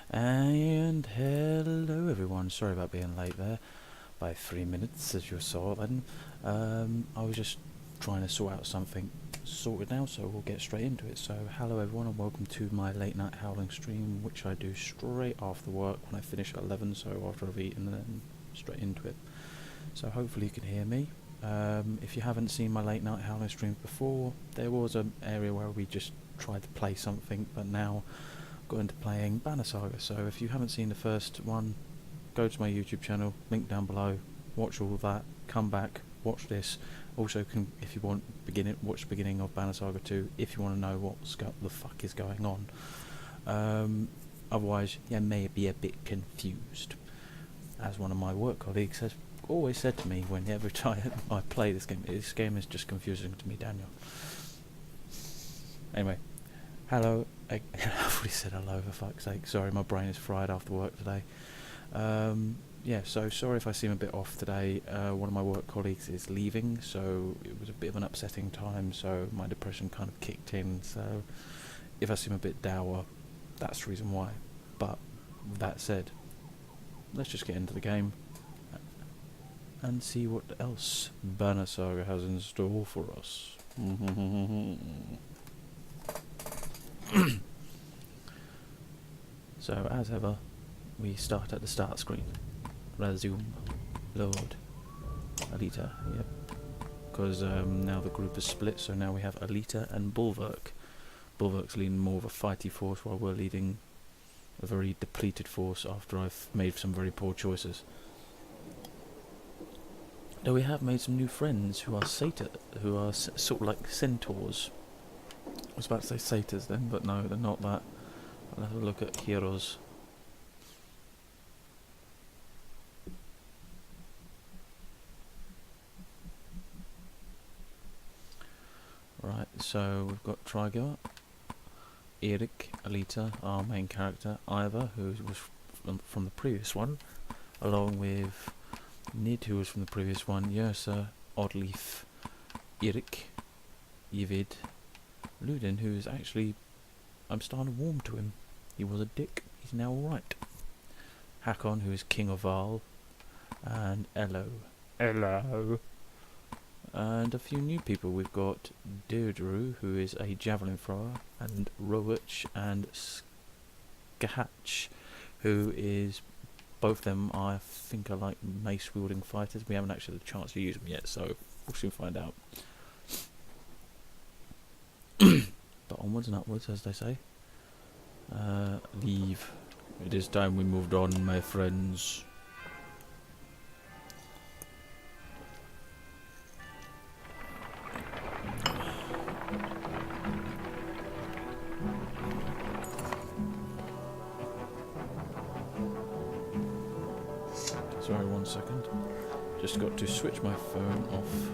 And hello everyone, sorry about being late there by 3 minutes as you saw then. I was just trying to sort out something sorted now, so we'll get straight into it. So hello everyone and welcome to my late night howling stream, which I do straight after work when I finish at 11, so after I've eaten and then straight into it. So hopefully you can hear me. If you haven't seen my late night howling streams before, there was an area where we just tried to play something, but now got into playing Banner Saga. So if you haven't seen the first one, go to my YouTube channel, link down below, watch all of that, come back, watch this. Also, if you want, watch the beginning of Banner Saga 2 if you want to know what the fuck is going on. Otherwise, you may be a bit confused. As one of my work colleagues has always said to me whenever I play this game is just confusing to me, Daniel. Anyway, hello. I've already said hello, for fuck's sake. Sorry, my brain is fried after work today. Yeah, so sorry if I seem a bit off today. One of my work colleagues is leaving, so it was a bit of an upsetting time, so my depression kind of kicked in. So if I seem a bit dour, that's the reason why. But that said, let's just get into the game and see what else Banner Saga has in store for us. So as ever, we start at the start screen. Resume, load, Alita, yep. Because now the group is split, so now we have Alita and Bolverk. Bolverk's leading more of a fighty force, while we're leading a very depleted force after I've made some very poor choices. Though we have made some new friends who are sort of like centaurs. I was about to say satyrs then, but no, they're not that. I'll have a look at heroes. Right, so we've got Trigo, Erik, Alita, our main character, Iva, who was from the previous one, along with Nid, who was from the previous one, Yersa, Oddleaf, Erik, Yvid, Ludin, who is actually, I'm starting to warm to him. He was a dick, he's now alright. Hakon, who is King of Val, and Hello. And a few new people. We've got Deirdre, who is a javelin thrower, and Rowich and Skahach, who is, both of them I think are like mace wielding fighters. We haven't actually had a chance to use them yet, so we'll soon find out. But onwards and upwards, as they say. Leave. It is time we moved on, my friends. Sorry, 1 second. Just got to switch my phone off.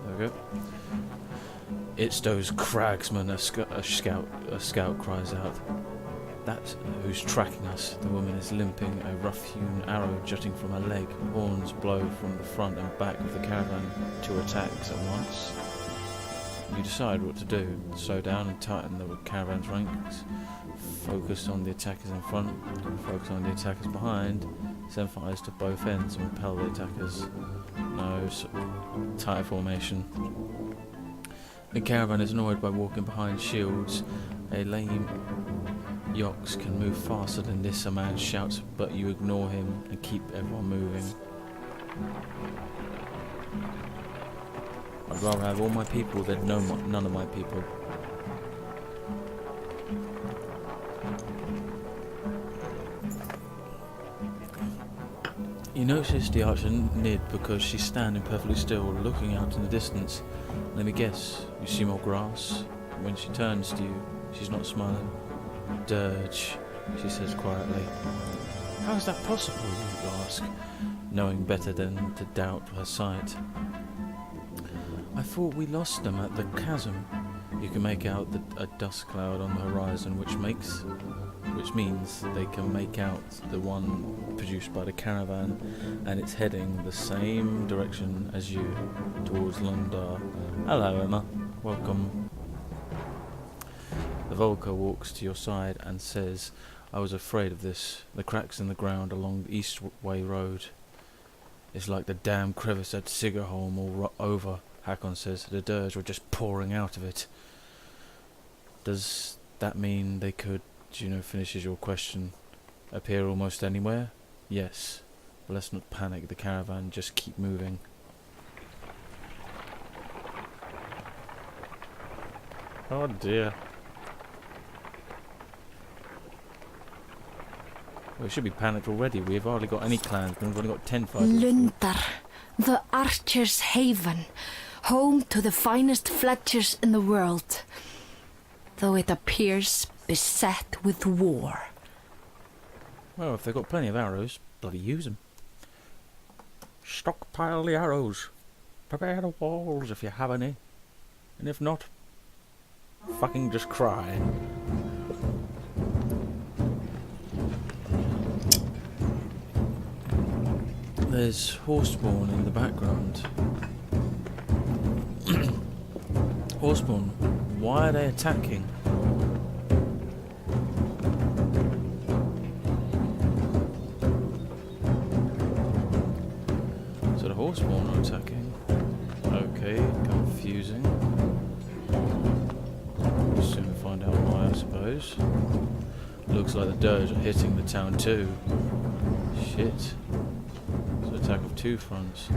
There we go. It's those cragsmen, a scout cries out. That's who's tracking us. The woman is limping, a rough-hewn arrow jutting from her leg. Horns blow from the front and back of the caravan. 2 attacks at once. You decide what to do. Slow down and tighten the caravan's ranks. Focus on the attackers in front. Focus on the attackers behind. Send fires to both ends and repel the attackers. No, tight formation. The caravan is annoyed by walking behind shields. A lame Yox can move faster than this, a man shouts, but you ignore him and keep everyone moving. I'd rather have all my people than none of my people. You notice the archer Nid because she's standing perfectly still, looking out in the distance. Let me guess, you see more grass? When she turns to you, she's not smiling. Dirge, she says quietly. How is that possible, you ask, knowing better than to doubt her sight. I thought we lost them at the chasm. You can make out a dust cloud on the horizon, which means they can make out the one produced by the caravan, and it's heading the same direction as you, towards Lundar. Hello, Emma. Welcome. The Volker walks to your side and says, I was afraid of this. The cracks in the ground along the Eastway Road. It's like the damn crevice at Sigerholm all over, Hakon says. The dirge were just pouring out of it. Does that mean they could, Juno finishes your question, appear almost anywhere? Yes. But let's not panic the caravan, just keep moving. Oh dear. We should be panicked already. We've hardly got any clans, but we've only got 10 fighters. Lundar, the Archer's Haven, home to the finest fletchers in the world, though it appears beset with war. Well, if they've got plenty of arrows, bloody use them. Stockpile the arrows. Prepare the walls if you have any. And if not, fucking just cry. There's horseborn in the background. Horseborn, why are they attacking? So the horseborn are attacking. Okay, confusing. We'll soon find out why, I suppose. Looks like the dirge are hitting the town too. Shit. Attack of two fronts.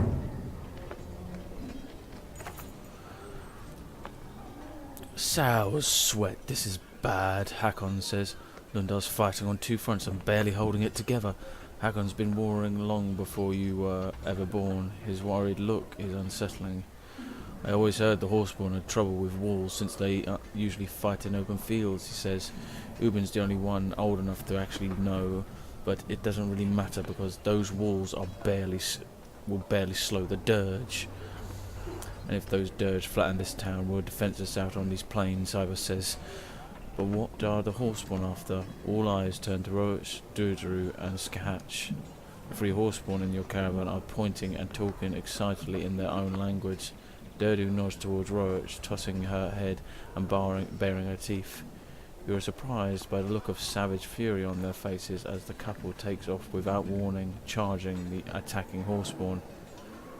Sour sweat, this is bad, Hakon says. Lundar's fighting on two fronts and barely holding it together. Hakon's been warring long before you were ever born. His worried look is unsettling. I always heard the horseborn had trouble with walls since they usually fight in open fields, he says. Ubin's the only one old enough to actually know. But it doesn't really matter because those walls are will barely slow the dirge. And if those dirge flatten this town, we'll defend us out on these plains, Ivar says. But what are the horseborn after? All eyes turn to Roach, Durdru and Skahatch. The three horseborn in your caravan are pointing and talking excitedly in their own language. Durdu nods towards Roach, tossing her head and baring her teeth. You are surprised by the look of savage fury on their faces as the couple takes off without warning, charging the attacking horseborn.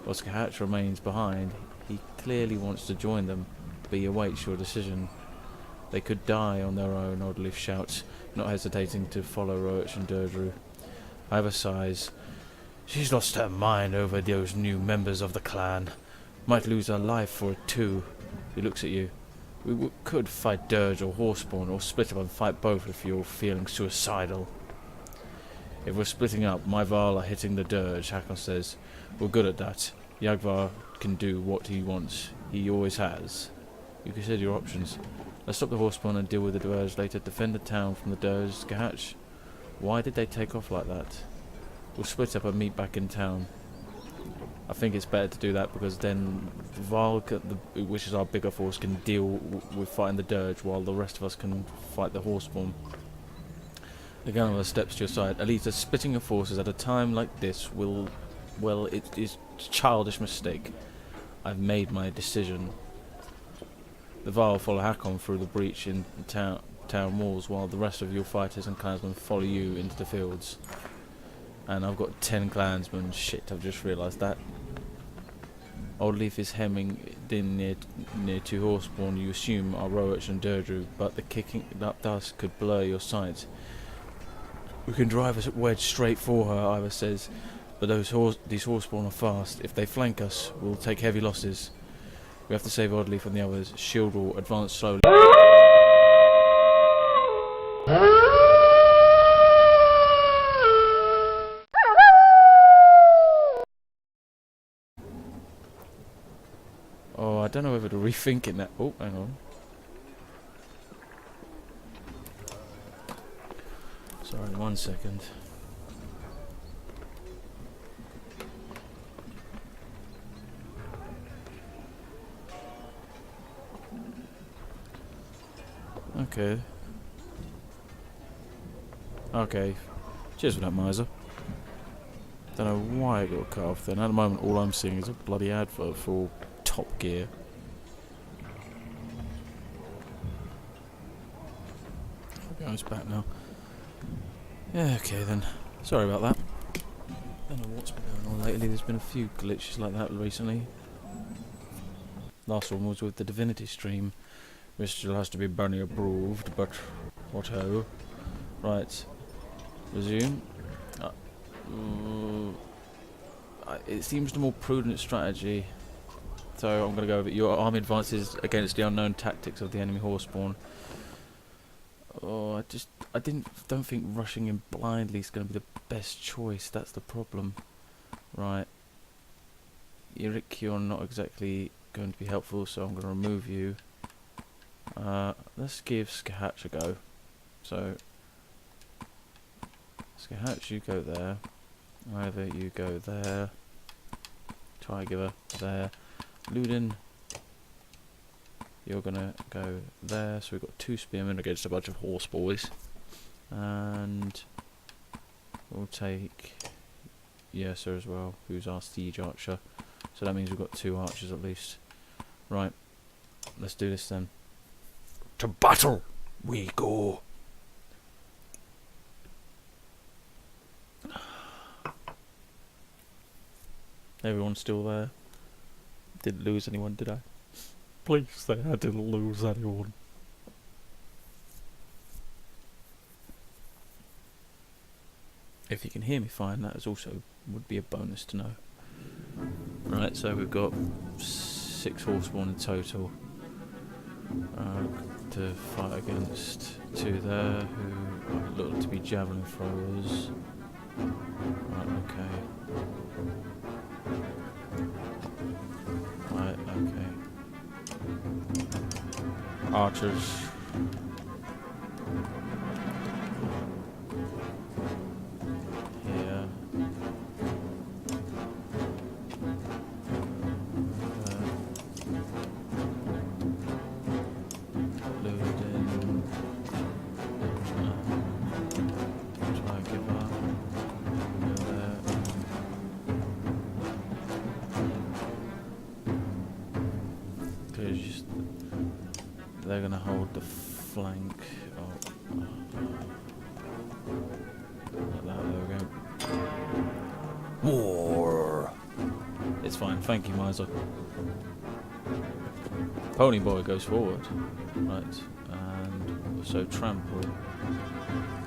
Oscar Hatch remains behind. He clearly wants to join them, but he awaits your decision. They could die on their own, Oddleif shouts, not hesitating to follow Roach and Durdru. Ivar sighs. She's lost her mind over those new members of the clan. Might lose her life for it too. He looks at you. We could fight dirge or horseborn, or split up and fight both if you're feeling suicidal. If we're splitting up, my Varl are hitting the dirge, Hakon says. We're good at that. Yagvar can do what he wants. He always has. You consider your options. Let's stop the horseborn and deal with the dirge later. Defend the town from the dirge, Skahatch. Why did they take off like that? We'll split up and meet back in town. I think it's better to do that because then Valk, which is our bigger force, can deal with fighting the dirge while the rest of us can fight the horseborn. The Ganova steps to your side. Alita, splitting your forces at a time like this it is a childish mistake. I've made my decision. The Val follow Hakon through the breach in the town walls while the rest of your fighters and clansmen follow you into the fields. And I've got 10 clansmen. Shit, I've just realised that. Old Leaf is hemming in near two horseborn you assume are Roach and Durdru, but the kicking up dust could blur your sight. We can drive a wedge straight for her, Ivar says, but these horseborn are fast. If they flank us, we'll take heavy losses. We have to save Oddleif and the others. Shield will advance slowly. Oh, I don't know whether to rethink it now. Oh, hang on. Sorry, 1 second. Okay. Okay. Cheers for that, Miser. Don't know why it got cut off then. At the moment, all I'm seeing is a bloody advert for Top Gear. Oh, it's back now. Yeah, okay then. Sorry about that. Don't know what's been going on lately. There's been a few glitches like that recently. Last one was with the Divinity stream, which still has to be Bunny approved, but what-ho. Right. Resume. It seems the more prudent strategy. So I'm going to go with it. Your army advances against the unknown tactics of the enemy horseborn. Oh, I don't think rushing in blindly is going to be the best choice. That's the problem. Right. Eric, you're not exactly going to be helpful, so I'm going to remove you. Let's give Skahatch a go. So, Skahatch, you go there. Either you go there. Tiger there. Ludin, you're gonna go there. So we've got 2 spearmen against a bunch of horse boys. And we'll take Yersa as well, who's our siege archer. So that means we've got 2 archers at least. Right, let's do this then. To battle we go. Everyone's still there. Didn't lose anyone, did I? Please say I didn't lose anyone. If you can hear me fine, that is also would be a bonus to know. Right, so we've got 6 horseborn in total to fight against 2 there who look to be javelin throwers. Right, okay. Right, okay. Archers. Here. Loading. Try and give up. Go there. Just, they're gonna hold the flank. Oh. Like that, there we go. War! It's fine, thank you, Miser. Pony boy goes forward. Right, and also trample.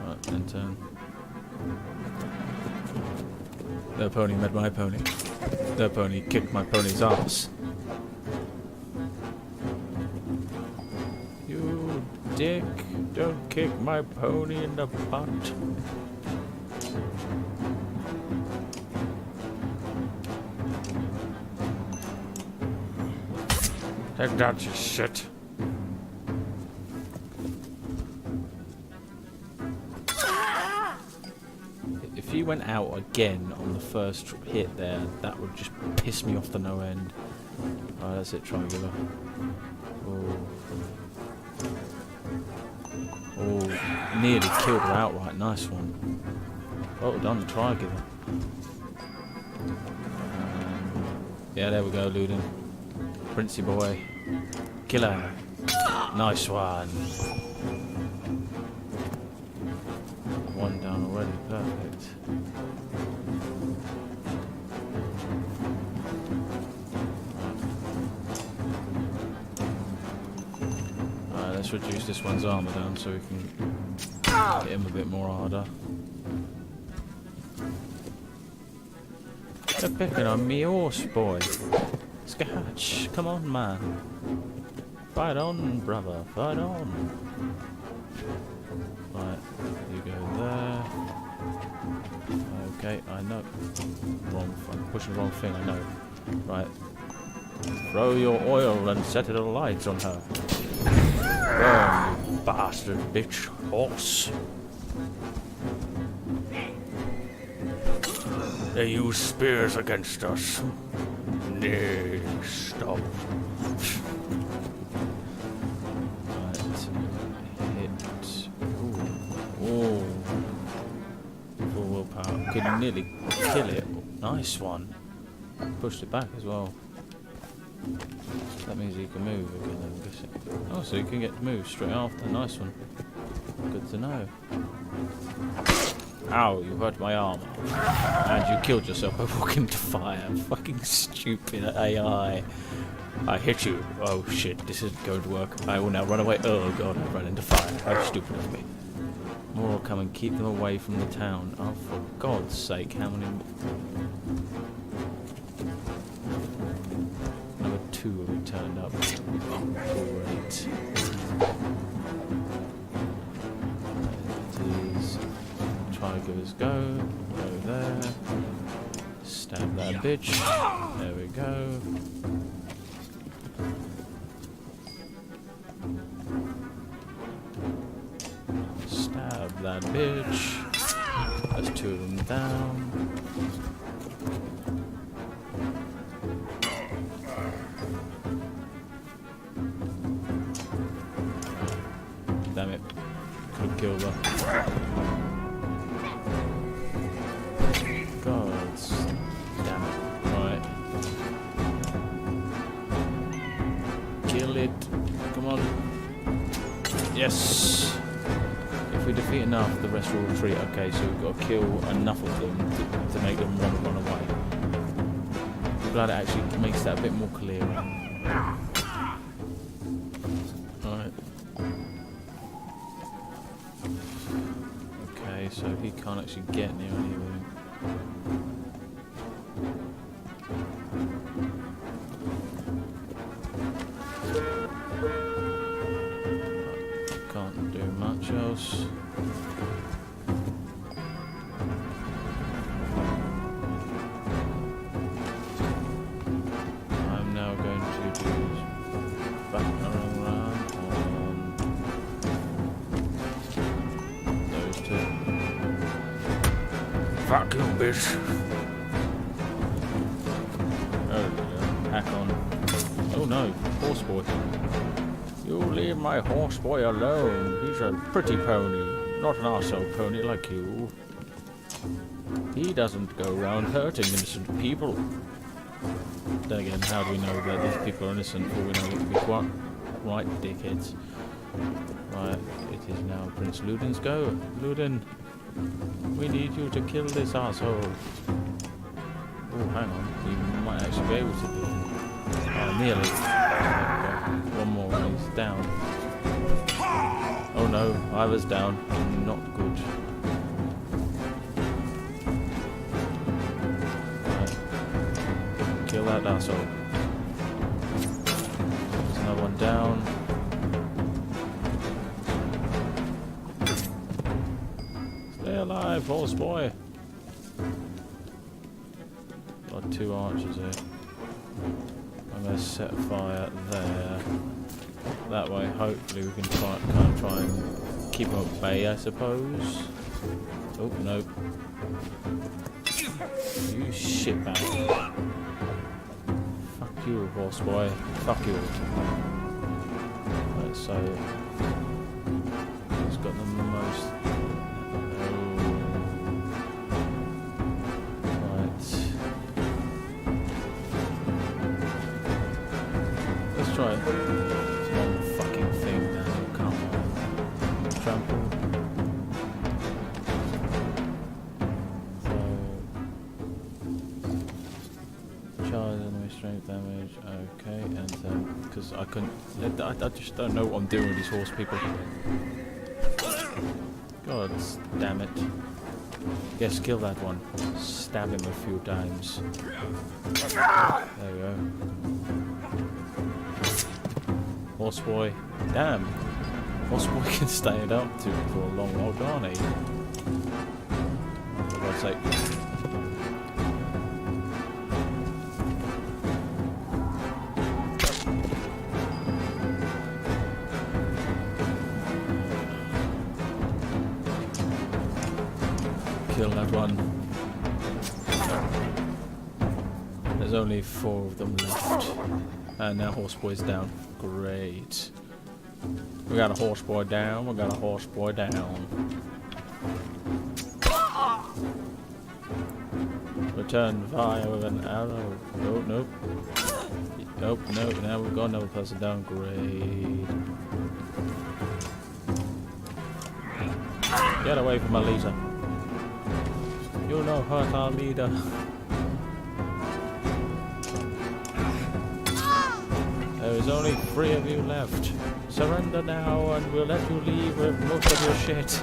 Right, then turn. Their pony met my pony. Their pony kicked my pony's ass. You dick, don't kick my pony in the butt. Take that, you shit. If he went out again on the first hit there, that would just piss me off to no end. Alright, that's it, triangular. Oh, nearly killed her outright. Nice one. Well done, triangular. Yeah, there we go, Ludin. Princey boy. Killer. Nice one. 1 down already. Perfect. Alright, let's reduce this one's armour down so we can get him a bit more harder. They're picking on me horse, boy. Skahatch, come on, man. Fight on, brother, fight on. Right, you go there. Okay, I know. I'm pushing the wrong thing, I know. Right. Throw your oil and set it alight on her. Burn, you bastard bitch horse. They use spears against us. Nay, stop. Right, hit. Ooh. Full willpower. Could nearly kill it. Nice one. Pushed it back as well. That means you can move again, I'm guessing. Oh, so you can get to move straight after. Nice one. Good to know. Ow, you hurt my arm. And you killed yourself by walking into fire. Fucking stupid AI. I hit you. Oh shit, this isn't going to work. I will now run away. Oh god, I ran into fire. How stupid of me. More will come and keep them away from the town. Oh, for God's sake, how many... Number 2 have turned up. Great. It is... Tigers go. Go there. Stab that bitch. There we go. Stab that bitch. There's 2 of them down. Damn it. Could have killed her. God damn it. Right. Kill it. Come on. Yes. If we defeat enough, the rest will retreat. Okay, so we've got to kill enough of them to make them want to run away. I'm glad it actually makes that a bit more clear. Alright. Okay, so he can't actually get near anything. Can't do much else. I'm now going to do back around on those 2. Fuck you, bitch. Oh, hack on. Oh no, horse boy. You leave my horse boy alone. He's a pretty pony, not an arsehole pony like you. He doesn't go around hurting innocent people. Then again, how do we know that these people are innocent before we know what to be quite right, dickheads? Right, it is now Prince Ludin's go. Ludin, we need you to kill this arsehole. Oh, hang on, we might actually be able to do it. Nearly. One more and he's down. Oh no, I was down. Not good. Right. Kill that asshole. There's another one down. Stay alive, horse boy. Got 2 archers here. I'm going to set fire there. That way, hopefully, we can try and keep them at bay, I suppose. Oh no! You shitbag! Fuck you, horse boy! Fuck you! Right, so who's got them the most? Try one fucking thing now, come on. Trample. So charge enemy strength damage, okay, and because I couldn't I just don't know what I'm doing with these horse people. God damn it. Yes, kill that one. Stab him a few times. There we go. Horse boy, damn, horse boy can stay it up for a long while, can't he? For God's sake. Kill that one. There's only 4 of them left. And now horse boy's down. Great. We got a horse boy down. We got a horse boy down. Return fire with an arrow. Oh, nope. Nope, nope. Now we've got another person down. Great. Get away from my leader. You'll not hurt our leader. There is only 3 of you left. Surrender now and we'll let you leave with most of your shit.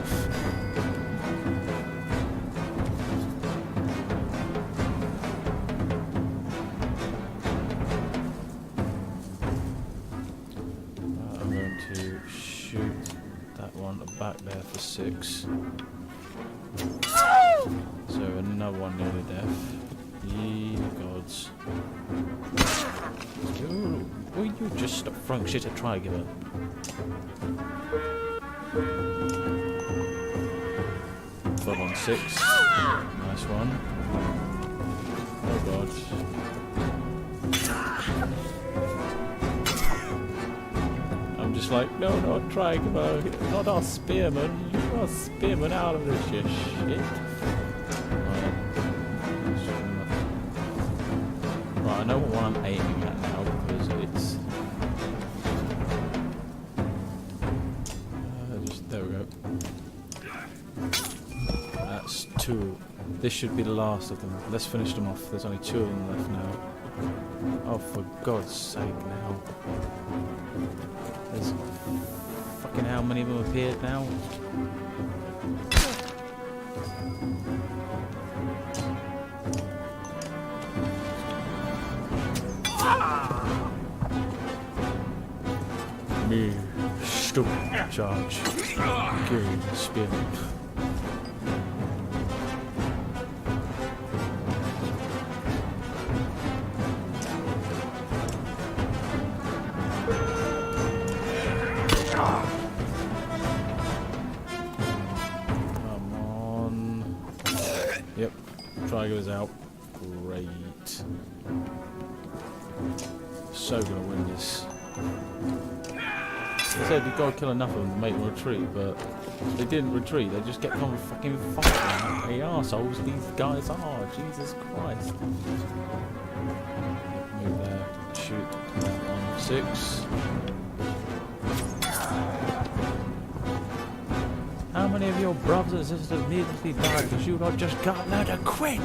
I'm going to shoot that one back there for 6. So another one nearly death. Ye gods. Will you just stop throwing shit at Trigiver? Got on 6. Nice one. Oh god. I'm just like, no, not Trigiver, not our spearman. You are spearman out of this shit. Right, I know what one I'm aiming at now because it's there we go. That's 2. This should be the last of them. Let's finish them off. There's only 2 of them left now. Oh, for God's sake now. There's fucking how many of them appeared now? Me, stupid charge. Gary, spearman. Come on. Yep, try goes out. Great. So gonna win this. They said you've got to kill enough of them to make them retreat, but they didn't retreat, they just kept on fucking fighting. The arseholes these guys are, Jesus Christ. Move there, shoot that one, 6. How many of your brothers and sisters needlessly died because you not just got now to quit?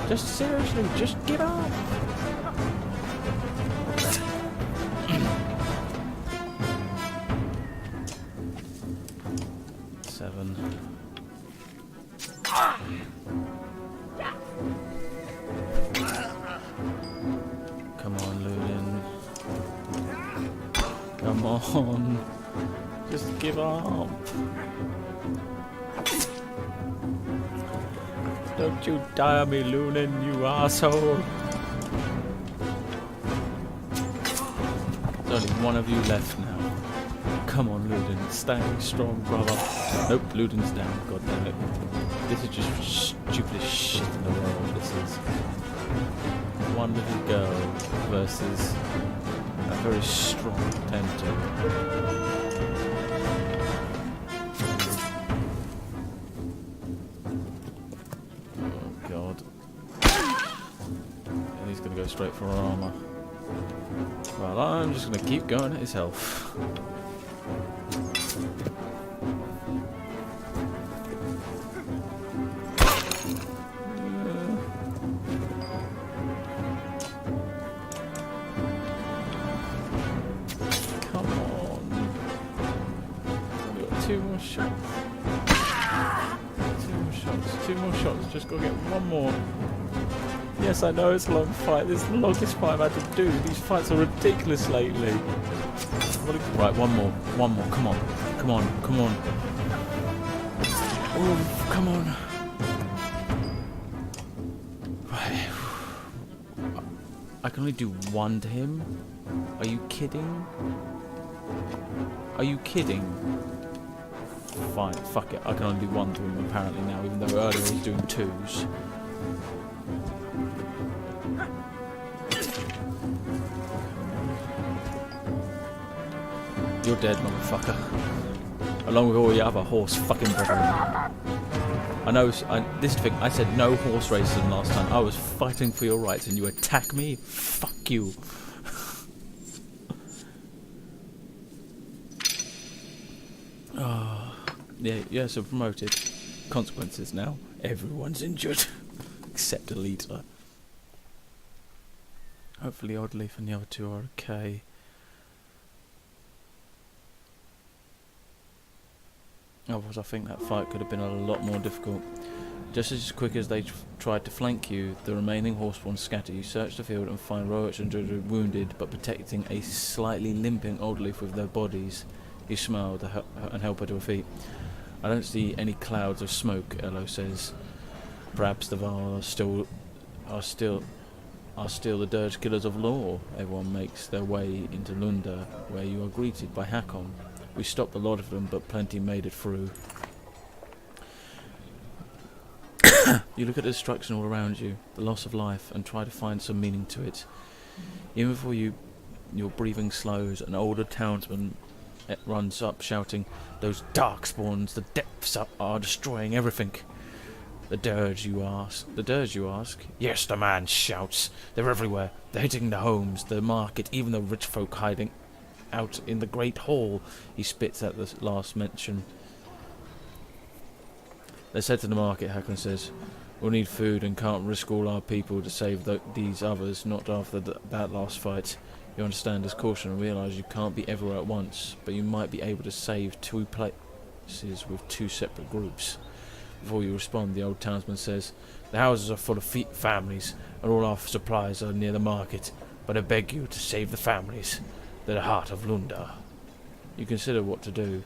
Just seriously, just give up. Seven. Come on, Ludin. Come on. Just give up. Don't you die on me, Lunin, you asshole! There's only 1 of you left now. Come on, Ludin, stay strong, brother. Nope, Ludin's down, god damn it. This is just the stupidest shit in the world. This is 1 little girl versus a very strong tentacle. Go straight for our armor. Well, I'm just going to keep going at his health. Come on. We've got 2 more shots. 2 more shots. 2 more shots. Just got to get 1 more. Yes, I know it's a long fight. This is the longest fight I've had to do. These fights are ridiculous lately. Right, 1 more. 1 more. Come on. Come on. Come on. Oh, come on. Right. I can only do 1 to him? Are you kidding? Are you kidding? Fine, fuck it. I can only do 1 to him apparently now, even though earlier I was doing 2s. You're dead, motherfucker. Along with all your other horse fucking brethren. I know, this thing, I said no horse racism last time. I was fighting for your rights and you attack me? Fuck you. Oh, yeah, yes, so promoted. Consequences now. Everyone's injured. Except a leader. Hopefully Oddleaf and the other two are okay. Otherwise I think that fight could have been a lot more difficult. Just as quick as they tried to flank you, the remaining horseborn scatter. You search the field and find Roach and Dreadge wounded, but protecting a slightly limping Oddleaf with their bodies. You smile and help her to her feet. I don't see any clouds of smoke, Elo says. Perhaps the Var are still the dirge killers of law. Everyone makes their way into Lunda, where you are greeted by Hakon. We stopped a lot of them, but plenty made it through. You look at the destruction all around you, the loss of life, and try to find some meaning to it. Even before your breathing slows, an older townsman runs up shouting, "Those darkspawns, the depths are destroying everything." The dirge, you ask? Yes, the man shouts. They're everywhere. They're hitting the homes, the market, even the rich folk hiding out in the great hall. He spits at the last mention. They said to the market, Hakon says, "We'll need food and can't risk all our people to save these others, not after that last fight. You understand as caution and realise you can't be everywhere at once, but you might be able to save 2 places with 2 separate groups." Before you respond, the old townsman says, "The houses are full of families, and all our supplies are near the market, but I beg you to save the families. They're the heart of Lunda." You consider what to do.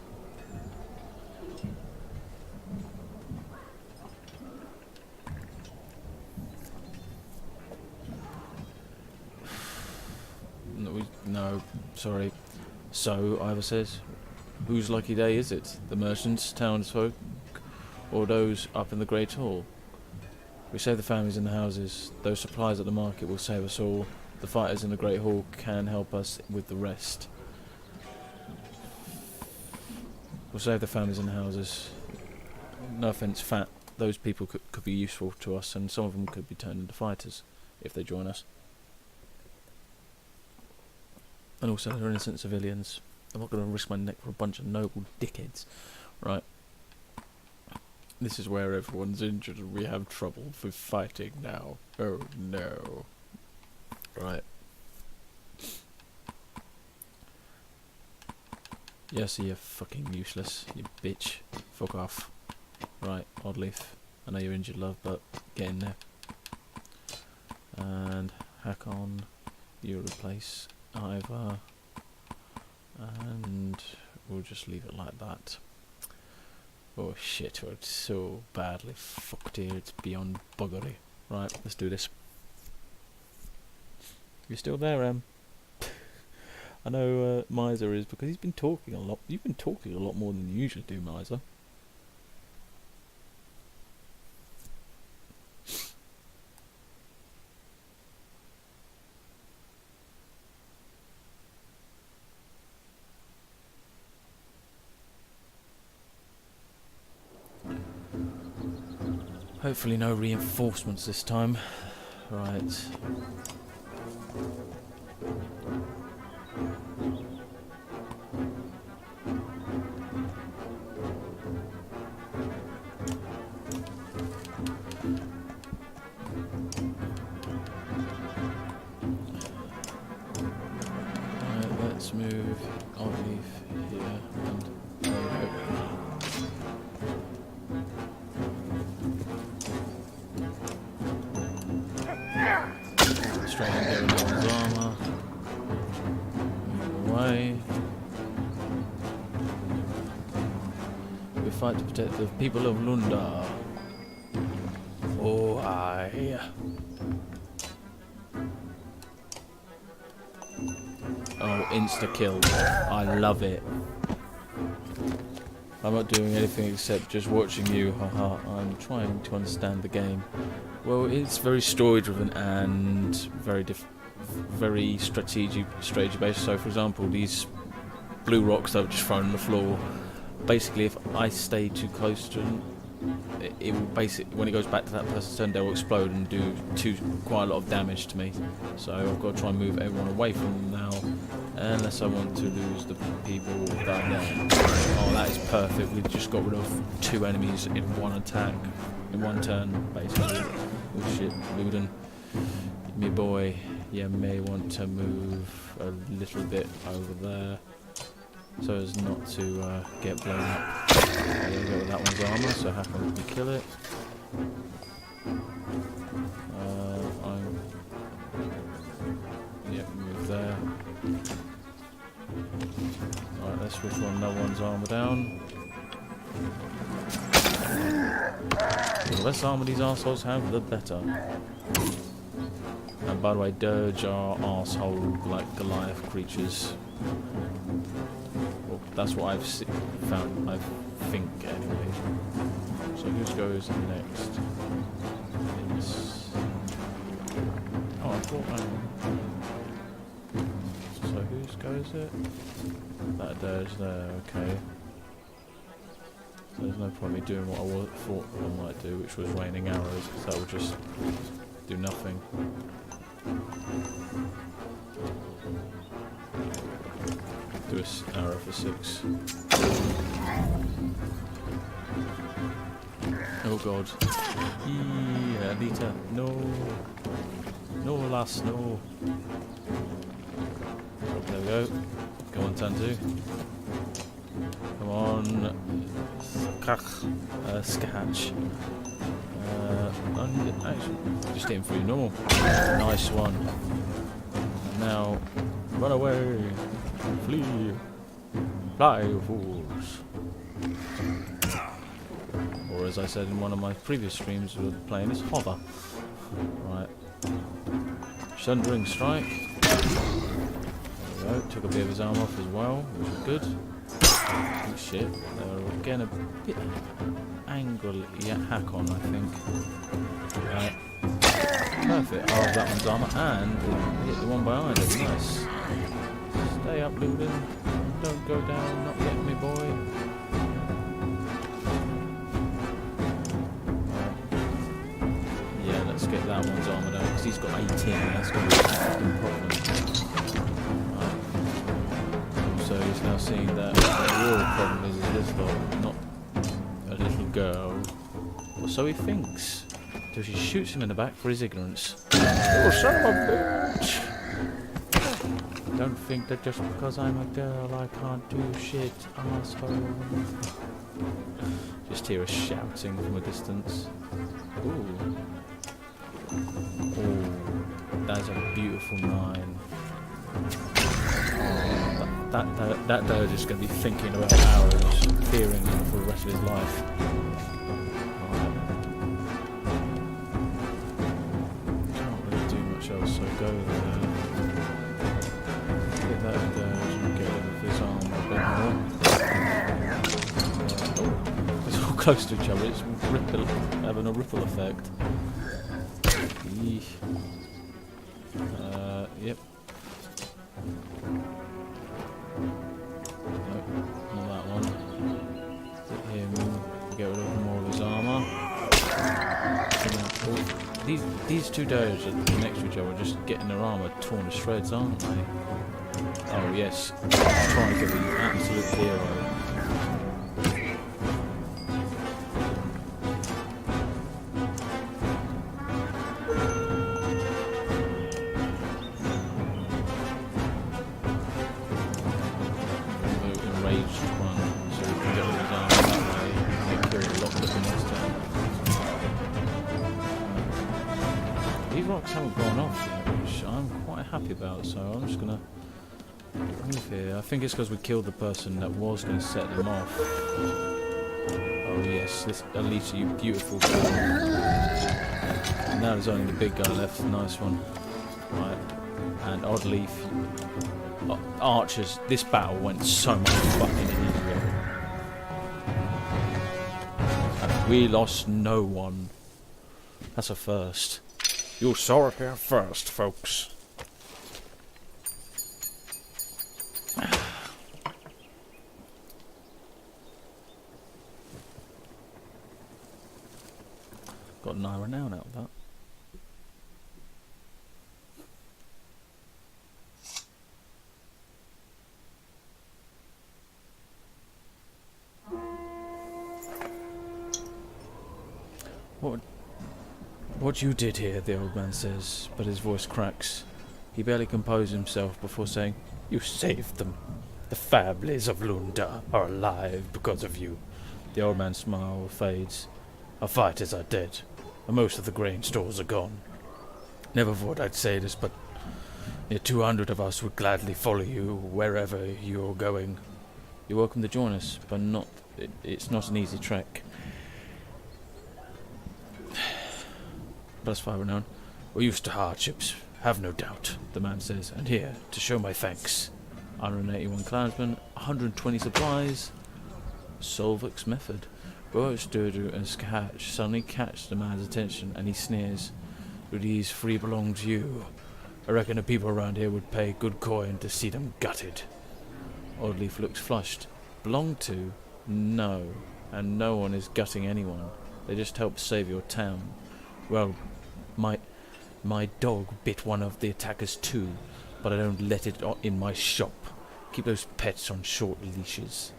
No, sorry. So, Ivor says, "Whose lucky day is it? The merchants, townsfolk, or those up in the Great Hall? We save the families in the houses. Those supplies at the market will save us all. The fighters in the Great Hall can help us with the rest. We'll save the families in the houses. No offence, Fat. Those people could be useful to us, and some of them could be turned into fighters if they join us. And also, they're innocent civilians. I'm not going to risk my neck for a bunch of noble dickheads." Right. This is where everyone's injured and we have trouble with fighting now. Oh no. Right. Yeah, so you're fucking useless, you bitch. Fuck off. Right, Oddleaf. I know you're injured, love, but get in there. And Hakon, you replace Ivor. And we'll just leave it like that. Oh shit, we're so badly fucked here, it's beyond buggery. Right, let's do this. You're still there, Em? I know Miser is, because he's been talking a lot. You've been talking a lot more than you usually do, Miser. Hopefully no reinforcements this time. Right. Let's move Oddleaf here and there we go. Straight in there with his armour. Move away. We fight to protect the people of Lunda. Oh, aye. Oh, insta-kill. I love it. I'm not doing anything except just watching you, haha. I'm trying to understand the game. Well, it's very story-driven and very strategy-based. So, for example, these blue rocks that I've just thrown on the floor, basically, if I stay too close to them, it will basically, when it goes back to that person's turn, they'll explode and do quite a lot of damage to me. So I've got to try and move everyone away from them now, Unless I want to lose the people that are there. Oh, that is perfect. We've just got rid of 2 enemies in one attack. In one turn, basically. Oh shit, Luden. Me boy, you may want to move a little bit over there. So as not to get blown up. There we go with that one's armour, so how can we kill it? Yep, move there. Alright, let's switch on no one's armour down. The less armour these arseholes have, the better. And by the way, Dirge are arsehole, like Goliath creatures. Well, that's what I've found, I think, anyway. So who goes next? Oh, I thought so whose goes it? That Dirge there, okay. So there's no point in me doing what I thought I might do, which was raining arrows, because that would just do nothing. Do an arrow for 6. Oh god. Yeah, Anita. No. No, lass, no. There we go. Go on, turn 2. Come on. Scatch. Actually, just aim for you normal. Nice one. And now, run away. Flee. Fly, you fools. Or as I said in one of my previous streams we were playing, is hover. Right. Sundering strike. There we go. Took a bit of his arm off as well, which is good. Oh shit. They're getting a bit angle hack on, I think. Right. Perfect. Oh, that one's armor, and hit the one behind it. Nice. Stay up, Luden. Don't go down. Not yet, me boy. Yeah, let's get that one's armor down because he's got 18. That's going to be a fucking problem. Right. So he's now seeing that the real problem is this dog, not a little girl. Or so he thinks. So she shoots him in the back for his ignorance. Oh, son of a bitch! Don't think that just because I'm a girl I can't do shit, asshole. Just hear us shouting from a distance. Ooh. Ooh. That's a beautiful 9. That Dirge is going to be thinking about arrows, fearing them for the rest of his life. So go there, get that Dirge and get rid of his arm a bit more. It's all close to each other, it's having a ripple effect. Eesh. Yep. Nope, not that one. Hit him, get rid of more of his armour. These 2 Dirges next to each other are just getting their armour torn to shreds, aren't they? Oh yes, trying to get the absolute hero. The enraged one, so we can get rid of his armour that way and get killed a lot quicker next turn. These rocks haven't gone off yet, which I'm quite happy about, so I'm just going to move here. I think it's because we killed the person that was going to set them off. Oh yes, this Alita, you beautiful girl. Now there's only the big guy left, nice one. Right, and oddly, archers, this battle went so much fucking easier. We lost no one. That's a first. You saw it here first, folks. Got an iron out of that. what you did here, the old man says, but his voice cracks. He barely composes himself before saying, You saved them. The families of Lunda are alive because of you. The old man's smile fades. Our fighters are dead, and most of the grain stores are gone. Never thought I'd say this, but near 200 of us would gladly follow you wherever you're going. You're welcome to join us, but it's not an easy trek. +5 renown. We're used to hardships, have no doubt, the man says, and here, to show my thanks. 181 clansmen, 120 supplies. Solvik's method. Boris, Durdu and Skhatch suddenly catch the man's attention, and he sneers. Do these three belong to you? I reckon the people around here would pay good coin to see them gutted. Oddleaf looks flushed. Belong to? No. And no one is gutting anyone. They just help save your town. Well, my dog bit one of the attackers too, but I don't let it in my shop. Keep those pets on short leashes.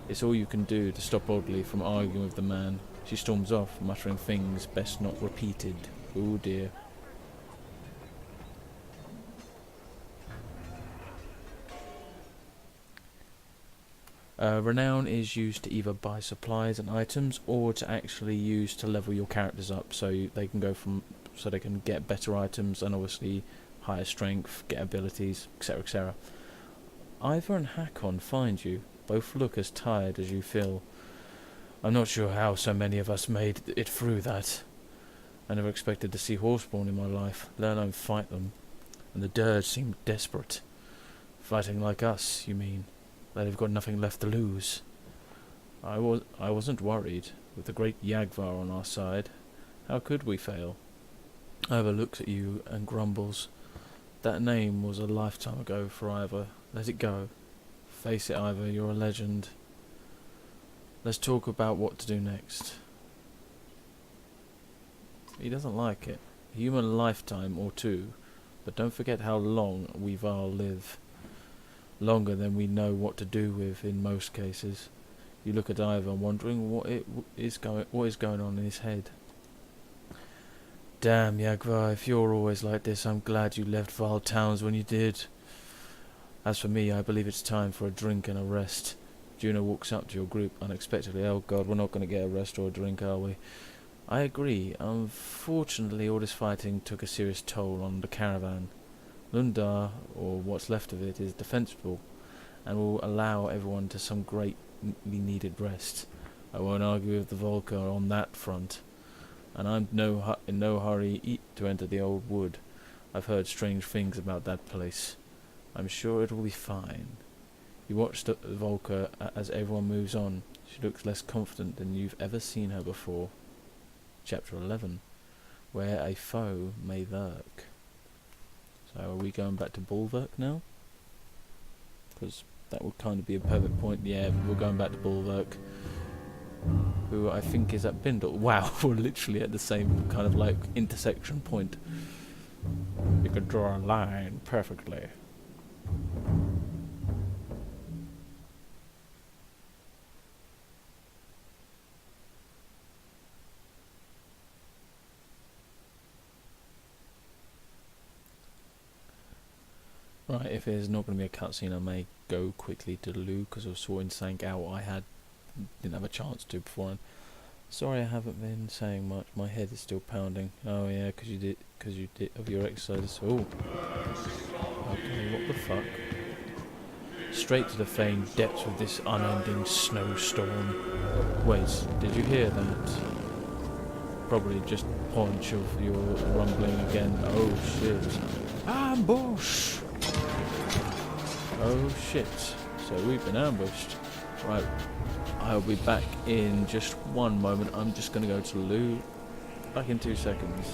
It's all you can do to stop Oddleaf from arguing with the man. She storms off, muttering things best not repeated. Oh dear. Renown is used to either buy supplies and items, or to actually use to level your characters up, so they can get better items and obviously higher strength, get abilities, etc., etc. Ivor and Hakon find you. Both look as tired as you feel. I'm not sure how so many of us made it through that. I never expected to see horseborn in my life, let alone fight them. And the dirge seemed desperate. Fighting like us, you mean? That they've got nothing left to lose. I wasn't worried. With the great Yagvar on our side, how could we fail? Ivor looks at you and grumbles. That name was a lifetime ago for Ivor. Let it go. Face it, Ivor, you're a legend. Let's talk about what to do next. He doesn't like it. A human lifetime or two, but don't forget how long we've all live. Longer than we know what to do with in most cases. You look at Ivor, wondering what is going on in his head. Damn, Yagvar, if you're always like this, I'm glad you left Vile Towns when you did. As for me, I believe it's time for a drink and a rest. Juno walks up to your group unexpectedly. Oh god, we're not going to get a rest or a drink, are we? I agree. Unfortunately, all this fighting took a serious toll on the caravan. Lundar, or what's left of it, is defensible, and will allow everyone to some greatly needed rest. I won't argue with the Volker on that front, and I'm in no hurry to enter the old wood. I've heard strange things about that place. I'm sure it will be fine. You watch the Volker as everyone moves on. She looks less confident than you've ever seen her before. Chapter 11. Where a foe may lurk. So are we going back to Bolverk now? Because that would kind of be a perfect point. Yeah, we're going back to Bolverk, who I think is at Bindle. Wow, we're literally at the same kind of like intersection point. You could draw a line perfectly. Right, if there's not going to be a cutscene, I may go quickly to the loo because I was sorting something out didn't have a chance to beforehand. Sorry, I haven't been saying much. My head is still pounding. Oh yeah, because you did of your exercises. Oh, okay, what the fuck? Straight to the famed depths of this unending snowstorm. Wait, did you hear that? Probably just paunch of your rumbling again. Oh shit! Ambush! Oh shit, so we've been ambushed. Right, I'll be back in just one moment. I'm just going to go to the loo. Back in 2 seconds.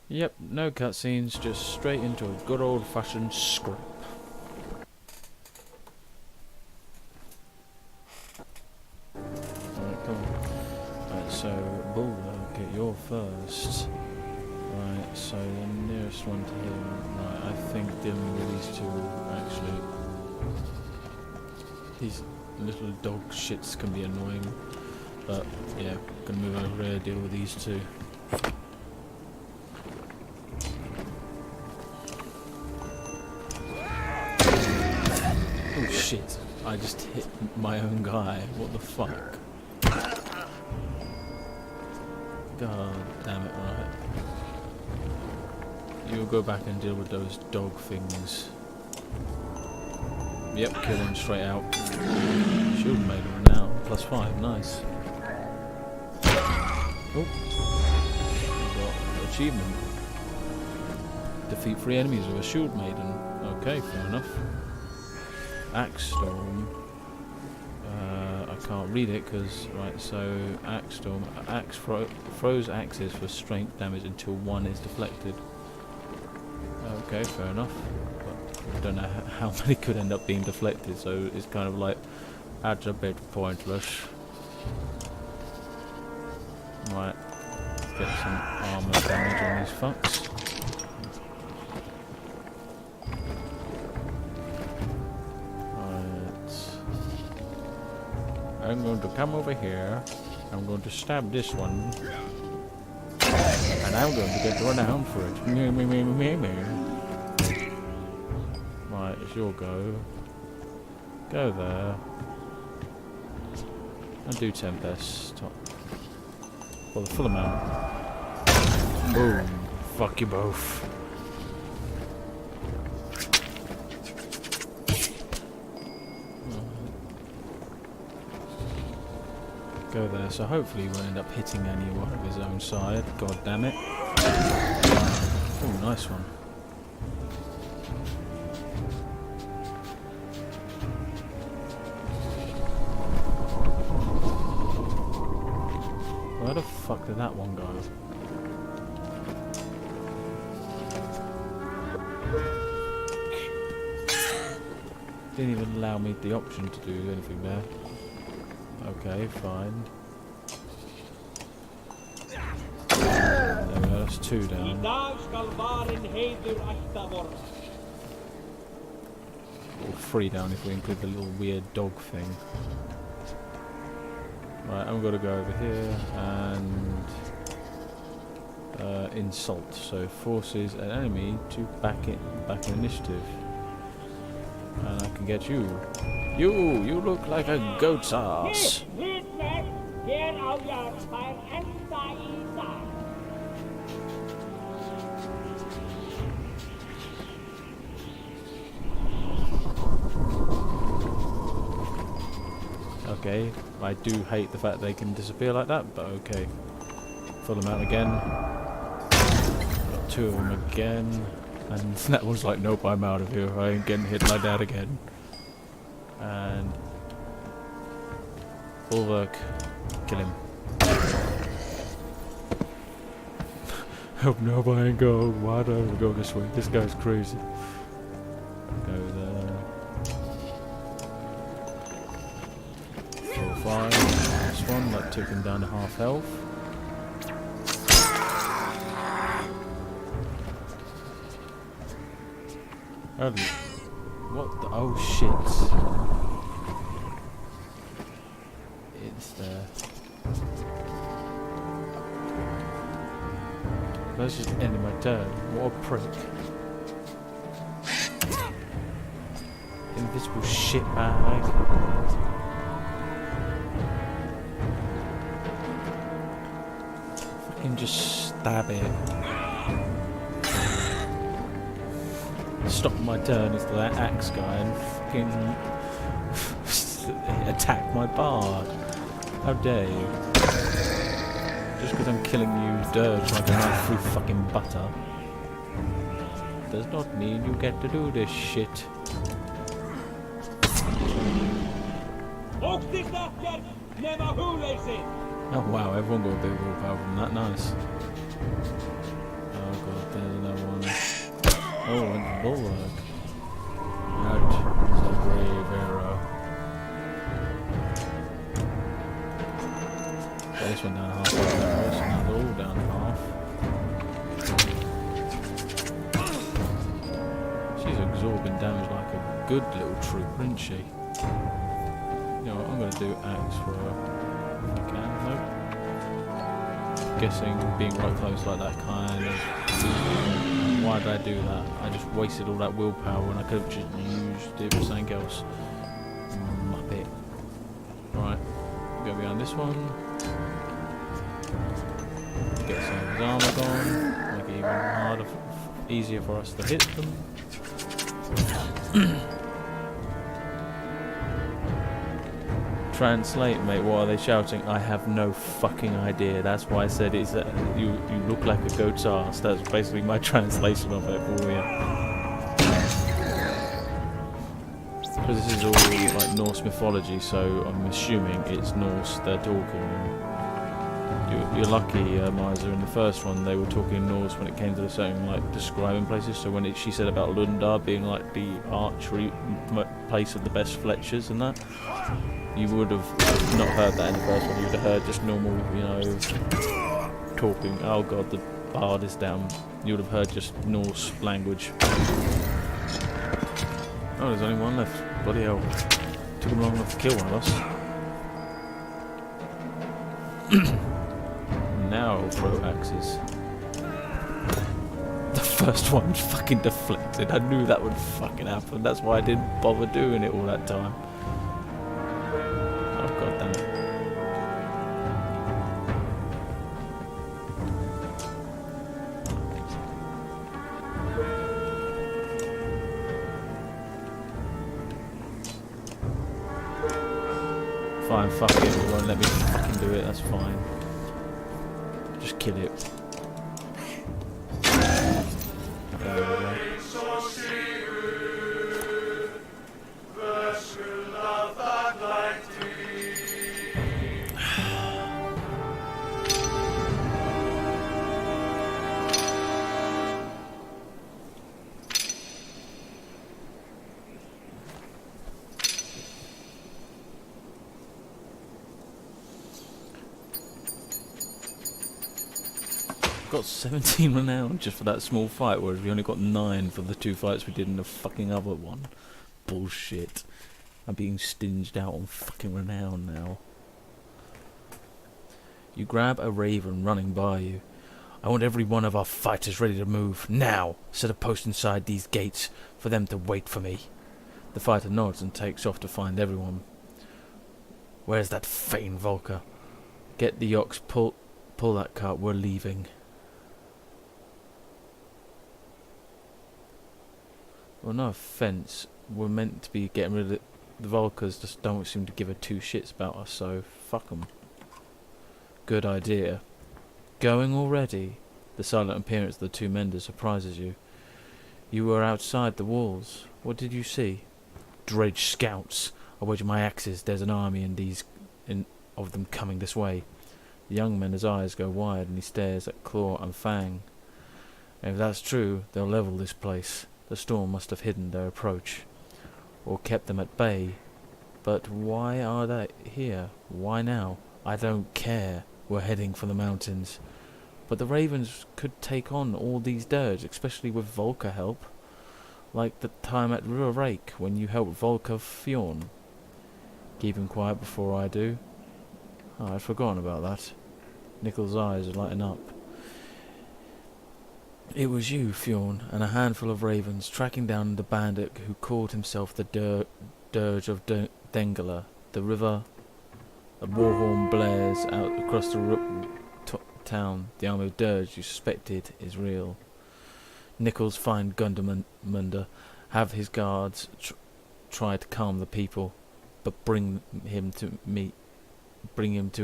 Yep, no cutscenes, just straight into a good old-fashioned scrap. Alright, come on. Right, so Bolverk, you're first. Right, so the nearest one to him. Right, I think dealing with these two actually. These little dog shits can be annoying, but yeah, gonna move over here, deal with these two. Oh shit, I just hit my own guy, what the fuck? God damn it, right. You'll go back and deal with those dog things. Yep, kill him straight out. Shield maiden now, +5, nice. Oh, got an achievement. Defeat 3 enemies with a shield maiden. Okay, fair enough. Axe storm. I can't read it because right. So axe storm. Axe throws axes for strength damage until 1 is deflected. Okay, fair enough. But I don't know how many could end up being deflected, so it's kind of like adds a bit pointless. Right, get some armor damage on these fucks. I'm going to come over here, I'm going to stab this one, and I'm going to get renowned for it. Right, it's your go. Go there. And do Tempest. Well, the full amount. Boom. Fuck you both. Go there, so hopefully he won't end up hitting anyone of his own side. God damn it. Oh, nice one. Where the fuck did that one go? Didn't even allow me the option to do anything there. Okay, fine. There we go, that's 2 down. Or 3 down if we include the little weird dog thing. Right, I'm gonna go over here and insult. So forces an enemy to back in initiative. And I can get you. You look like a goat's ass. Okay, I do hate the fact they can disappear like that, but okay. Fill them out again. Got 2 of them again. And that one's like, nope, I'm out of here. I ain't getting hit like that again. And Bolverk, kill him. Oh no, I ain't go. Why don't we go this way? This guy's crazy. Go there. 4, 5. This one that took him down to half health. Early. What the? Oh shit. It's there. That's just ending my turn. What a prick. Invisible shitbag. Fucking just stab it. Stop my turn is that axe guy and fucking attack my bard. How dare you? Just because I'm killing you, dirge like a knife through fucking butter, does not mean you get to do this shit. Oh wow, everyone got a bit of willpower from that, nice. god, there's another one. Oh, and Bolverk. That is a brave arrow. This one down half, this one's all down half. She's absorbing damage like a good little trooper, isn't she? You know what, I'm going to do axe for her. If I can, nope. Guessing being right close like that kind of... Why did I do that? I just wasted all that willpower when I could have just used it for something else. Muppet. Right, go behind this one. Get some of his armour gone. Make it even harder, easier for us to hit them. Translate, mate. What are they shouting? I have no fucking idea. That's why I said it's you look like a goat's ass. That's basically my translation of it for you. Because this is all like Norse mythology, so I'm assuming it's Norse they're talking. You're lucky, Miser. In the first one, they were talking Norse when it came to the certain like describing places. So when she said about Lundar being like the archery place of the best Fletchers and that. You would have not heard that in the first one. You would have heard just normal, you know, talking. Oh god, the bard is down. You would have heard just Norse language. Oh, there's only one left. Bloody hell. Took him long enough to kill one of us. Now I'll throw axes. The first one fucking deflected. I knew that would fucking happen. That's why I didn't bother doing it all that time. Fine, fuck it, it won't let me fucking do it, that's fine. Just kill it. There we go. Got 17 renown just for that small fight, whereas we only got 9 for the 2 fights we did in the fucking other one. Bullshit. I'm being stinged out on fucking renown now. You grab a raven running by you. I want every one of our fighters ready to move, now! Set a post inside these gates for them to wait for me. The fighter nods and takes off to find everyone. Where's that Fane Volker? Get the ox, pull that cart, we're leaving. Well, no offence, we're meant to be getting rid of the Volkers, just don't seem to give a two shits about us, so fuck them. Good idea. Going already? The silent appearance of the 2 menders surprises you. You were outside the walls. What did you see? Dreadge scouts. I wedge my axes. There's an army of them coming this way. The young mender's eyes go wide and he stares at Claw and Fang. If that's true, they'll level this place. The storm must have hidden their approach, or kept them at bay. But why are they here? Why now? I don't care. We're heading for the mountains. But the ravens could take on all these dirge, especially with Volker help. Like the time at River Rake, when you helped Volker Fjorn. Keep him quiet before I do. Oh, I'd forgotten about that. Nickel's eyes are lighting up. It was you, Fjorn, and a handful of ravens tracking down the bandit who called himself the Dirge of Dengala. The river, a warhorn blares out across the town. The army of Dirge you suspected is real. Nichols find Gundermunder, have his guards try to calm the people, but bring him to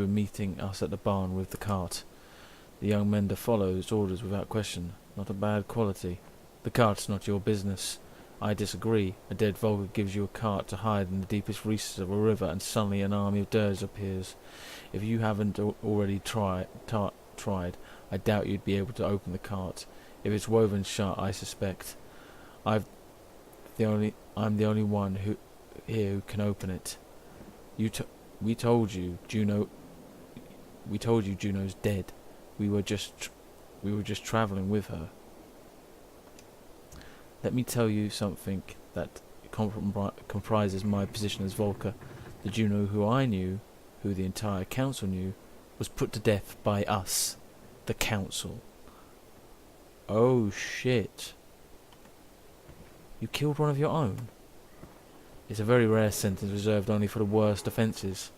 a meeting us at the barn with the cart. The young mender follows orders without question. Not a bad quality. The cart's not your business. I disagree. A dead Volga gives you a cart to hide in the deepest recesses of a river, and suddenly an army of dirge appears. If you haven't already tried, I doubt you'd be able to open the cart. If it's woven shut, I suspect I'm the only one here who can open it. We told you Juno's dead. We were just traveling with her. Let me tell you something that comprises my position as Volker. The Juno who I knew, who the entire council knew, was put to death by us, the council. Oh shit. You killed one of your own? It's a very rare sentence reserved only for the worst offences.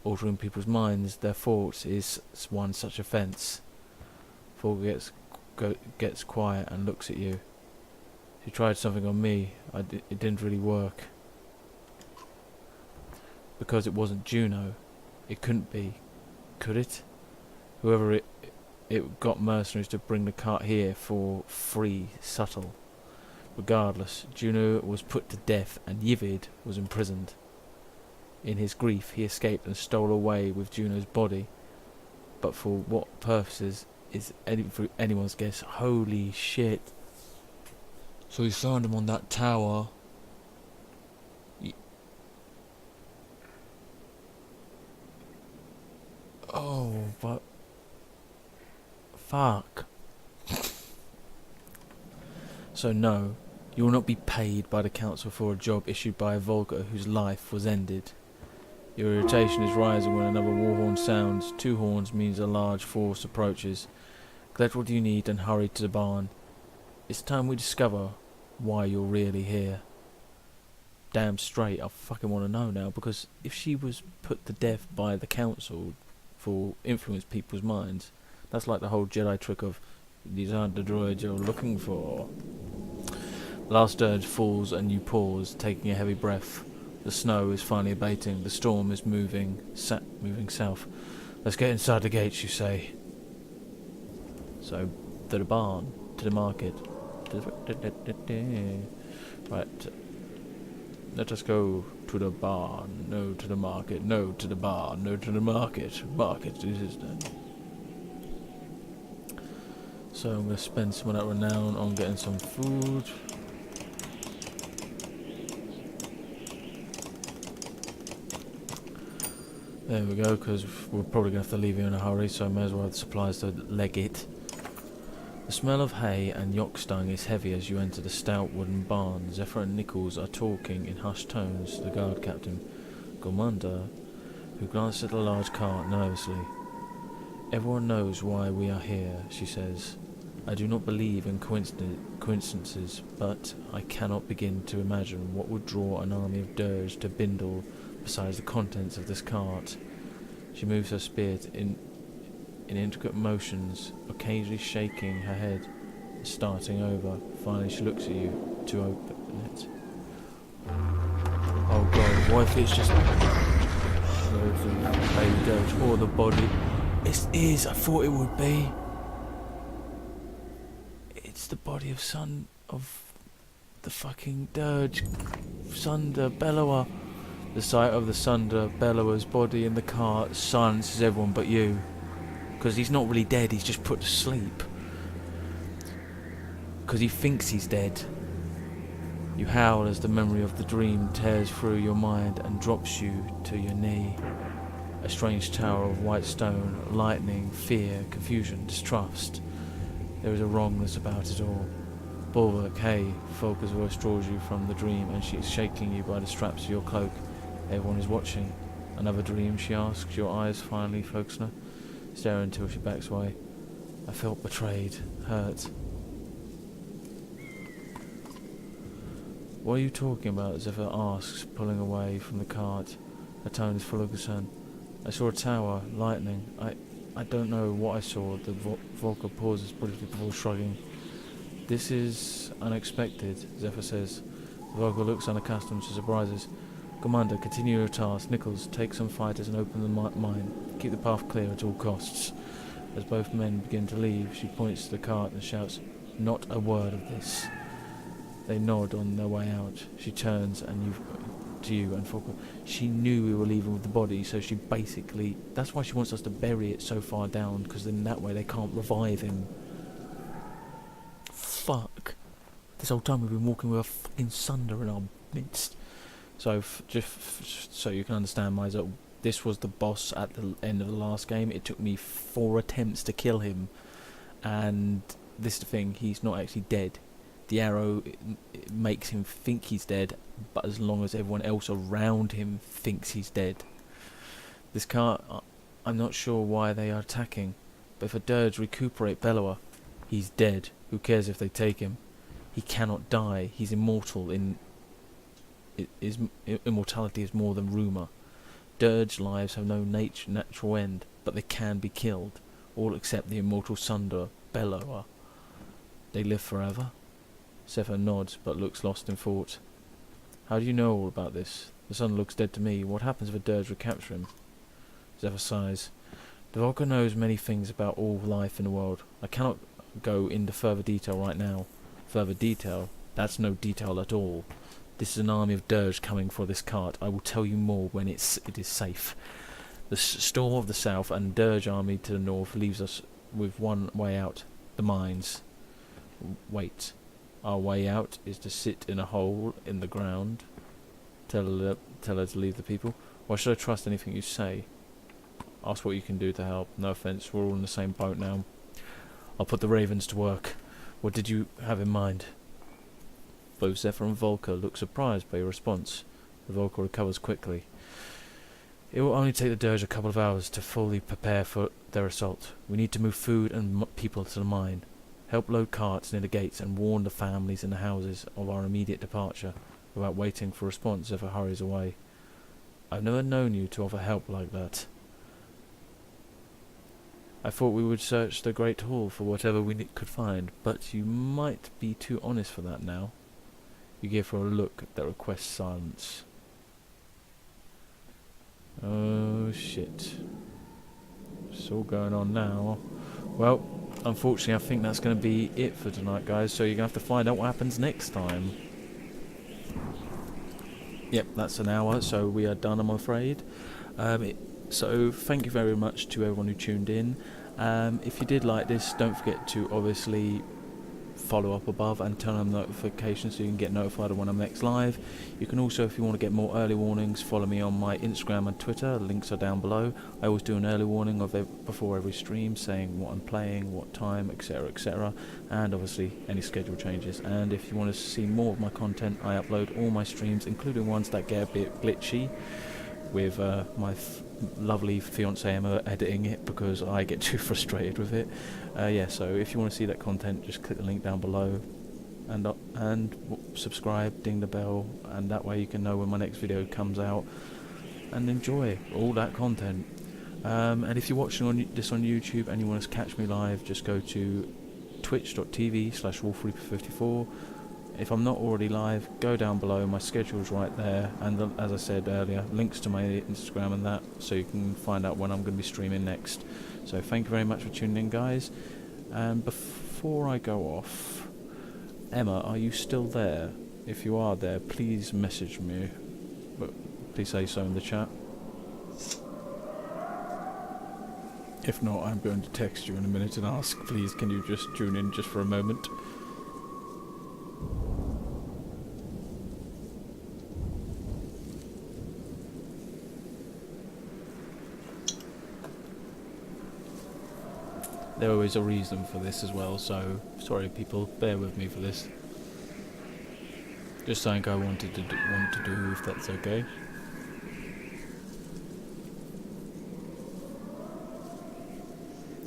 Altering people's minds, their thoughts, is one such offence. Volker gets quiet and looks at you. She tried something on me. It didn't really work. Because it wasn't Juno. It couldn't be. Could it? Whoever it got mercenaries to bring the cart here for free, subtle. Regardless, Juno was put to death and Yivid was imprisoned. In his grief, he escaped and stole away with Juno's body. But for what purposes is anyone's guess. Holy shit. So he found him on that tower. Oh, but... Fuck. So no, you will not be paid by the council for a job issued by a Volker whose life was ended. Your irritation is rising when another war horn sounds. 2 horns means a large force approaches. Collect what you need and hurry to the barn. It's time we discover why you're really here. Damn straight, I fucking want to know now, because if she was put to death by the council for influence people's minds, that's like the whole Jedi trick of, these aren't the droids you're looking for. The last dirge falls and you pause, taking a heavy breath. The snow is finally abating, the storm is moving south. Let's get inside the gates, you say. So, to the barn, to the market. Right. Let us go to the barn, no to the market, no to the barn, no to the market. Market, this is then. So I'm going to spend some of that renown on getting some food. There we go, because we're probably going to have to leave here in a hurry, so I may as well have the supplies to leg it. The smell of hay and yoke stung is heavy as you enter the stout wooden barn. Zephyr and Nichols are talking in hushed tones to the guard captain, Commander, who glances at the large cart nervously. Everyone knows why we are here, she says. I do not believe in coincidences, but I cannot begin to imagine what would draw an army of dirge to Bindle besides the contents of this cart. She moves her spear in intricate motions, occasionally shaking her head and starting over. Finally she looks at you to open it. Oh god, what if it's just loads of baby dirge or the body? It is, I thought it would be. It's the body of the fucking dirge, Sunder Bellower. The sight of the Sunder Bellower's body in the cart silences everyone but you. Because he's not really dead, he's just put to sleep. Because he thinks he's dead. You howl as the memory of the dream tears through your mind and drops you to your knee. A strange tower of white stone, lightning, fear, confusion, distrust. There is a wrongness about it all. Bolverk, hey, Volker's voice draws you from the dream and she is shaking you by the straps of your cloak. Everyone is watching. Another dream, she asks, your eyes finally focus on her. Stare until she backs away. I felt betrayed, hurt. What are you talking about? Zephyr asks, pulling away from the cart. Her tone is full of concern. I saw a tower, lightning. I don't know what I saw. The Volker pauses briefly before shrugging. This is unexpected, Zephyr says. The Volker looks unaccustomed to surprises. Commander, continue your task. Nichols, take some fighters and open the mine. Keep the path clear at all costs. As both men begin to leave, she points to the cart and shouts, not a word of this. They nod on their way out. She turns to you and Volker. She knew we were leaving with the body, so she basically... That's why she wants us to bury it so far down, because then that way they can't revive him. fuck? This whole time we've been walking with a fucking sunder in our midst. So, so you can understand, Miser, this was the boss at the end of the last game. It took me 4 attempts to kill him. And this is the thing, he's not actually dead. The arrow it makes him think he's dead, but as long as everyone else around him thinks he's dead. This cart, I'm not sure why they are attacking, but if a dirge recuperate Bellower, he's dead. Who cares if they take him? He cannot die. He's immortal. Immortality is more than rumour. Dirge lives have no natural end, but they can be killed. All except the immortal Sunder, Bellower. They live forever? Sefer nods, but looks lost in thought. How do you know all about this? The sun looks dead to me. What happens if a dirge recapture him? Zephyr sighs. The Volker knows many things about all life in the world. I cannot go into further detail right now. Further detail? That's no detail at all. This is an army of dirge coming for this cart. I will tell you more when it is safe. The storm of the south and dirge army to the north leaves us with one way out. The mines. Wait. Our way out is to sit in a hole in the ground. Tell her to leave the people. Why should I trust anything you say? Ask what you can do to help. No offence, we're all in the same boat now. I'll put the ravens to work. What did you have in mind? Both Zephyr and Volker look surprised by your response. The Volker recovers quickly. It will only take the dirge a couple of hours to fully prepare for their assault. We need to move food and people to the mine. Help load carts near the gates and warn the families in the houses of our immediate departure. Without waiting for a response, Zephyr hurries away. I've never known you to offer help like that. I thought we would search the Great Hall for whatever we could find, but you might be too honest for that now. You give her a look that requests silence. Oh shit. It's all going on now. Well, unfortunately I think that's going to be it for tonight, guys, so you're going to have to find out what happens next time. Yep, that's an hour, so we are done, I'm afraid. So thank you very much to everyone who tuned in. If you did like this, don't forget to obviously follow up above and turn on notifications so you can get notified of when I'm next live. You can also, if you want to get more early warnings, follow me on my Instagram and Twitter. Links are down below. I always do an early warning of before every stream, saying what I'm playing, what time, etc, and obviously any schedule changes. And if you want to see more of my content, I upload all my streams, including ones that get a bit glitchy, with my lovely fiancée Emma editing it because I get too frustrated with it. Yeah, so if you want to see that content, just click the link down below and subscribe, ding the bell, and that way you can know when my next video comes out and enjoy all that content. And if you're watching this on YouTube and you want to catch me live, just go to twitch.tv/wolfreaper54. If I'm not already live, go down below, my schedule's right there, and as I said earlier, links to my Instagram and that, so you can find out when I'm going to be streaming next. So thank you very much for tuning in, guys, and before I go off, Emma, are you still there? If you are there, please message me, but please say so in the chat. If not, I'm going to text you in a minute and ask, please can you just tune in just for a moment. There was a reason for this as well, so sorry people, bear with me for this. Just something I want to do, if that's okay.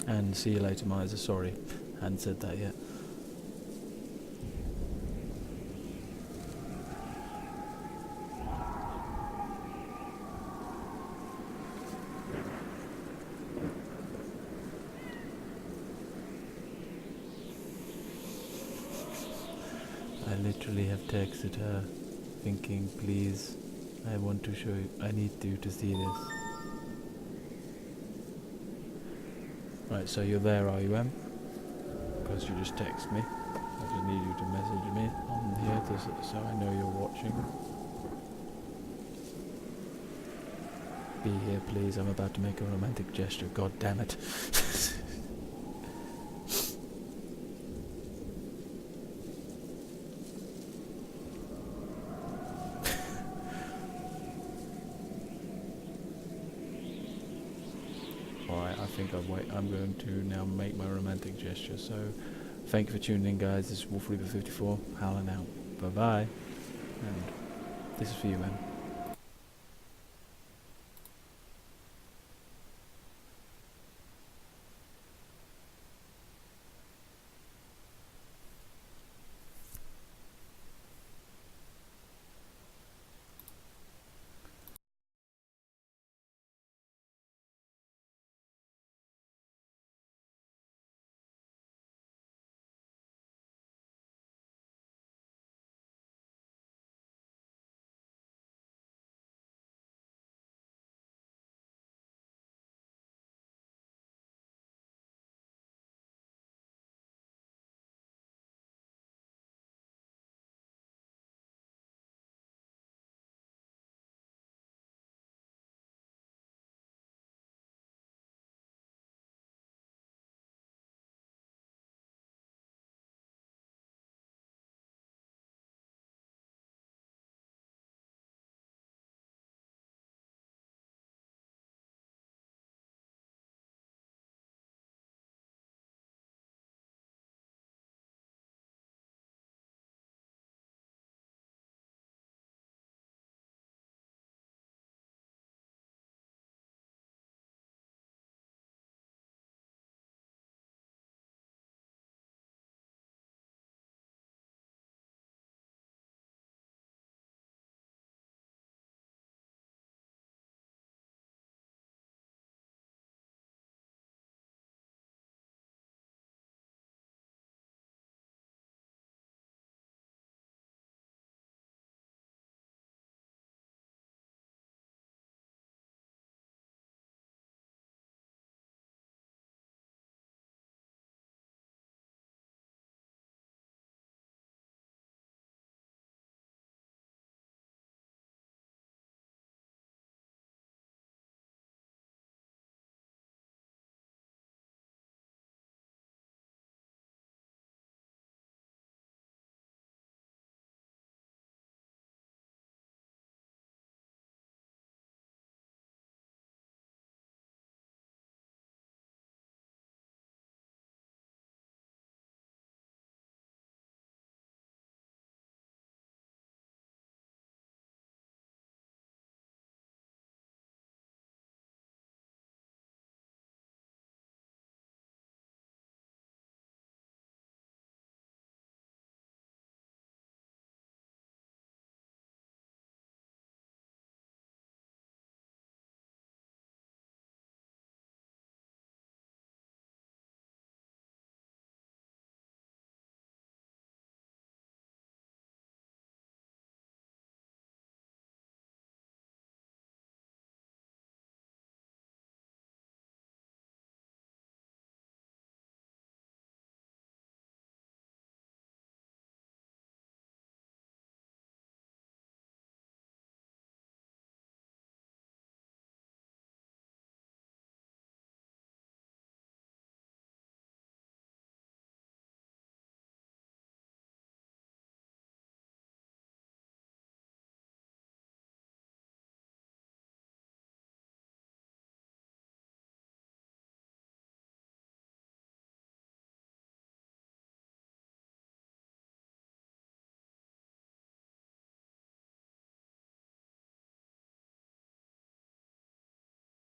And see you later, Miser. Sorry, hadn't said that yet. I literally have texted her, thinking, please, I want to show you, I need you to see this. Right, so you're there, are you, Em? Because you just text me. I just need you to message me on here so I know you're watching. Be here, please. I'm about to make a romantic gesture. God damn it. think I'm going to now make my romantic gesture. So, thank you for tuning in, guys. This is Wolf Reaper 54, howling out. Bye bye. And this is for you, man.